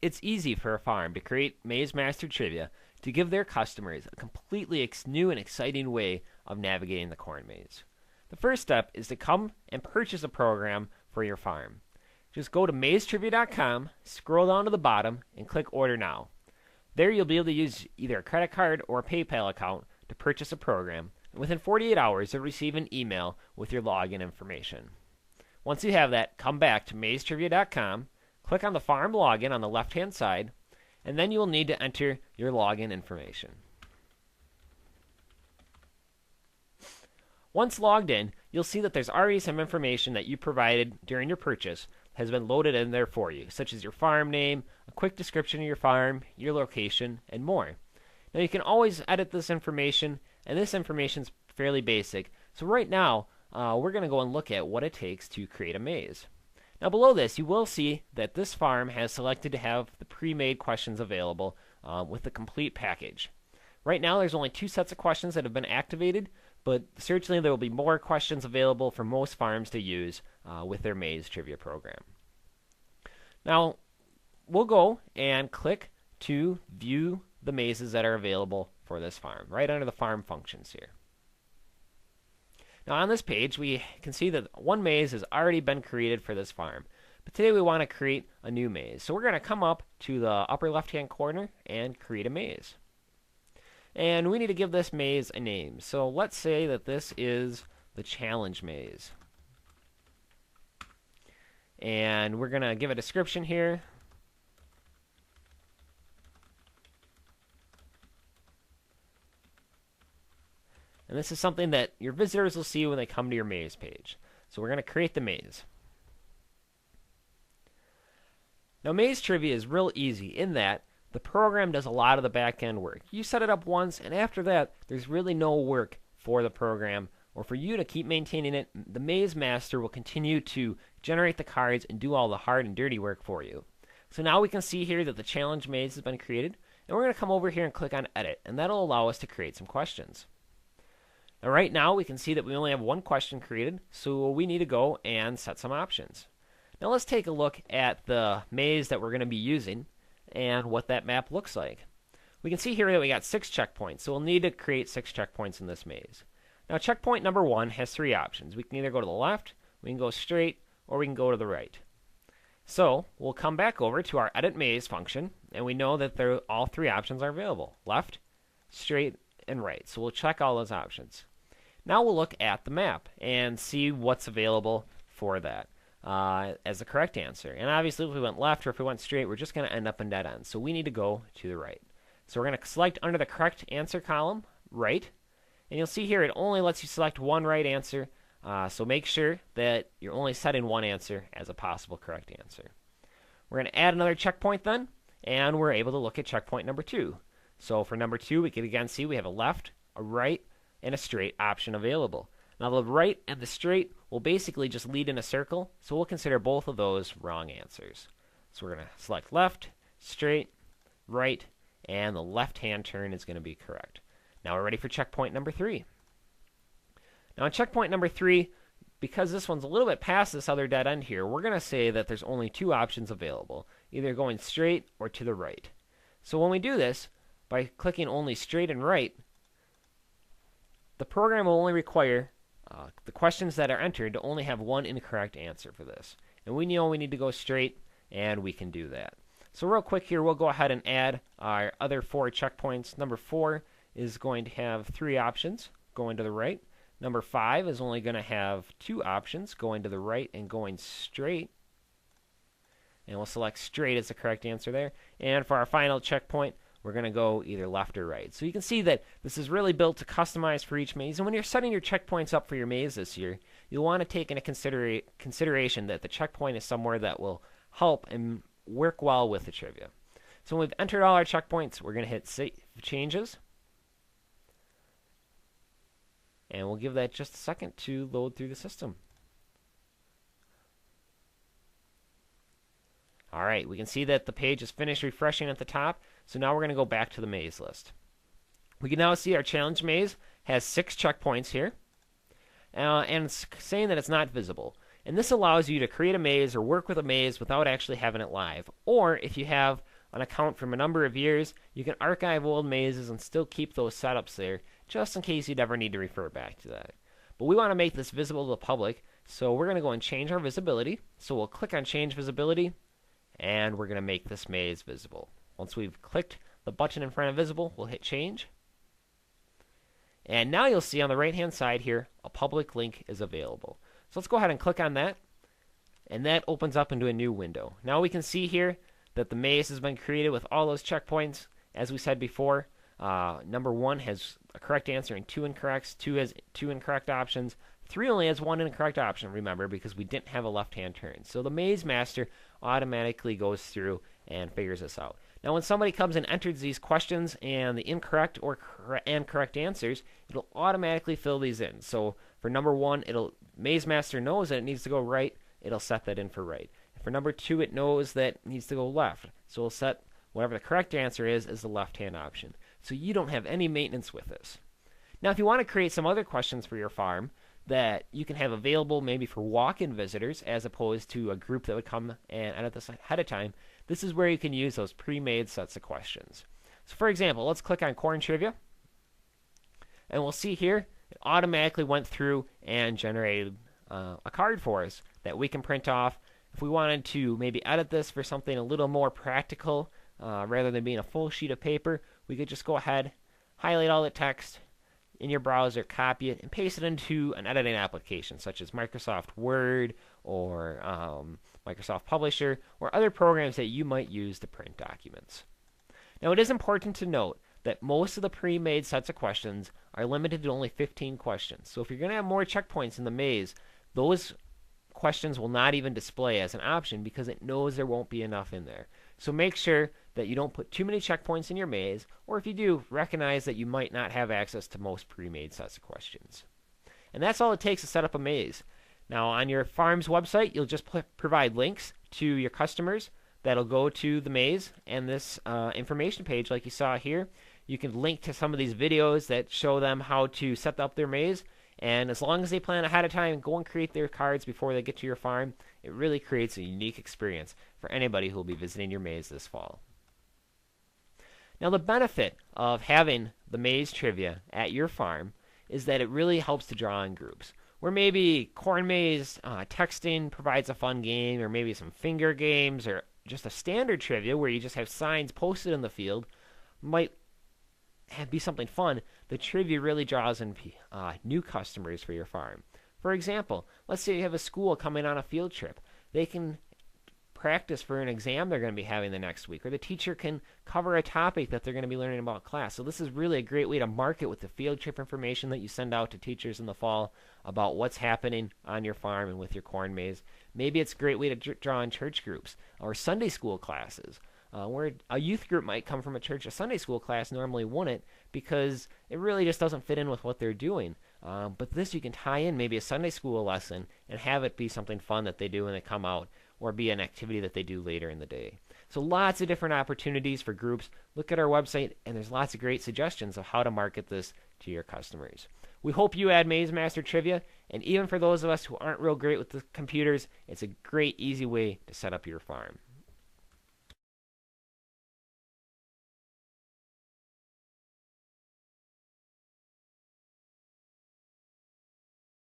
It's easy for a farm to create Maze Master Trivia to give their customers a completely new and exciting way of navigating the corn maze. The first step is to come and purchase a program for your farm. Just go to mazetrivia.com, scroll down to the bottom, and click Order Now. There you'll be able to use either a credit card or a PayPal account to purchase a program, and within 48 hours you'll receive an email with your login information. Once you have that, come back to mazetrivia.com, click on the farm login on the left-hand side, and then you will need to enter your login information. Once logged in, you'll see that there's already some information that you provided during your purchase has been loaded in there for you, such as your farm name, a quick description of your farm, your location, and more. Now you can always edit this information, and this information is fairly basic. So right now, we're going to go and look at what it takes to create a maze. Now below this, you will see that this farm has selected to have the pre-made questions available with the complete package. Right now, there's only 2 sets of questions that have been activated, but certainly there will be more questions available for most farms to use with their maze trivia program. Now, we'll go and click to view the mazes that are available for this farm, right under the farm functions here. Now on this page, we can see that one maze has already been created for this farm. But today we want to create a new maze. So we're going to come up to the upper left-hand corner and create a maze. And we need to give this maze a name. So let's say that this is the challenge maze. And we're going to give a description here. And this is something that your visitors will see when they come to your maze page. So we're going to create the maze. Now maze trivia is real easy in that the program does a lot of the back end work. You set it up once, and after that there's really no work for the program or for you to keep maintaining it. The Maze Master will continue to generate the cards and do all the hard and dirty work for you. So now we can see here that the challenge maze has been created, and we're going to come over here and click on Edit, and that'll allow us to create some questions. Now right now we can see that we only have one question created, so we need to go and set some options. Now let's take a look at the maze that we're going to be using and what that map looks like. We can see here that we got 6 checkpoints, so we'll need to create 6 checkpoints in this maze. Now checkpoint number 1 has 3 options. We can either go to the left, we can go straight, or we can go to the right. So we'll come back over to our Edit Maze function, and we know that all 3 options are available: left, straight, and right. So we'll check all those options. Now we'll look at the map and see what's available for that as the correct answer. And obviously if we went left or if we went straight, we're just going to end up in dead end. So we need to go to the right. So we're going to select under the correct answer column, right. And you'll see here it only lets you select one right answer. So make sure that you're only setting one answer as a possible correct answer. We're going to add another checkpoint then, and we're able to look at checkpoint number 2. So for number 2, we can again see we have a left, a right, and a straight option available. Now the right and the straight will basically just lead in a circle, so we'll consider both of those wrong answers. So we're going to select left, straight, right, and the left-hand turn is going to be correct. Now we're ready for checkpoint number 3. Now on checkpoint number 3, because this one's a little bit past this other dead end here, we're going to say that there's only 2 options available, either going straight or to the right. So when we do this, by clicking only straight and right, the program will only require the questions that are entered to only have one incorrect answer for this. And we know we need to go straight, and we can do that. So real quick here, we'll go ahead and add our other 4 checkpoints. Number 4 is going to have 3 options going to the right. Number 5 is only going to have 2 options going to the right and going straight. And we'll select straight as the correct answer there. And for our final checkpoint, we're going to go either left or right. So you can see that this is really built to customize for each maze. And when you're setting your checkpoints up for your maze this year, you'll want to take into consideration that the checkpoint is somewhere that will help and work well with the trivia. So when we've entered all our checkpoints, we're going to hit Save Changes. And we'll give that just a second to load through the system. Alright, we can see that the page is finished refreshing at the top, so now we're going to go back to the maze list. We can now see our challenge maze has 6 checkpoints here, and it's saying that it's not visible. And this allows you to create a maze or work with a maze without actually having it live. Or if you have an account from a number of years, you can archive old mazes and still keep those setups there, just in case you'd ever need to refer back to that. But we want to make this visible to the public, so we're going to go and change our visibility. So we'll click on Change Visibility, and we're going to make this maze visible. Once we've clicked the button in front of Visible, we'll hit Change. And now you'll see on the right-hand side here, a public link is available. So let's go ahead and click on that, and that opens up into a new window. Now we can see here that the maze has been created with all those checkpoints. As we said before, number 1 has a correct answer and 2 incorrects. 2 has 2 incorrect options. 3 only has 1 incorrect option, remember, because we didn't have a left-hand turn. So the maze master automatically goes through and figures this out. Now when somebody comes and enters these questions and the incorrect or correct answers, it'll automatically fill these in. So for number 1, maze master knows that it needs to go right. It'll set that in for right. For number 2, it knows that it needs to go left. So it'll set whatever the correct answer is as the left-hand option. So you don't have any maintenance with this. Now if you want to create some other questions for your farm that you can have available maybe for walk-in visitors as opposed to a group that would come and edit this ahead of time, this is where you can use those pre-made sets of questions. So for example, let's click on Corn Trivia, and we'll see here it automatically went through and generated a card for us that we can print off. If we wanted to maybe edit this for something a little more practical, rather than being a full sheet of paper, we could just go ahead, highlight all the text in your browser, copy it, and paste it into an editing application such as Microsoft Word or Microsoft Publisher or other programs that you might use to print documents. Now it is important to note that most of the pre-made sets of questions are limited to only 15 questions. So if you're going to have more checkpoints in the maze, those questions will not even display as an option because it knows there won't be enough in there. So make sure that you don't put too many checkpoints in your maze, or if you do, recognize that you might not have access to most pre-made sets of questions. And that's all it takes to set up a maze. Now on your farm's website, you'll just provide links to your customers that'll go to the maze and this information page like you saw here. You can link to some of these videos that show them how to set up their maze, and as long as they plan ahead of time and go and create their cards before they get to your farm, it really creates a unique experience for anybody who will be visiting your maze this fall. Now the benefit of having the maze trivia at your farm is that it really helps to draw in groups. Where maybe corn maze texting provides a fun game, or maybe some finger games, or just a standard trivia where you just have signs posted in the field might be something fun. The trivia really draws in new customers for your farm. For example, let's say you have a school coming on a field trip. They can practice for an exam they're going to be having the next week, or the teacher can cover a topic that they're going to be learning about class. So this is really a great way to market with the field trip information that you send out to teachers in the fall about what's happening on your farm and with your corn maze. Maybe it's a great way to draw in church groups or Sunday school classes. Where a youth group might come from a church, a Sunday school class normally wouldn't, because it really just doesn't fit in with what they're doing. But this you can tie in maybe a Sunday school lesson and have it be something fun that they do when they come out, or be an activity that they do later in the day. So lots of different opportunities for groups. Look at our website, and there's lots of great suggestions of how to market this to your customers. We hope you add Maze Master Trivia, and even for those of us who aren't real great with the computers, it's a great, easy way to set up your farm.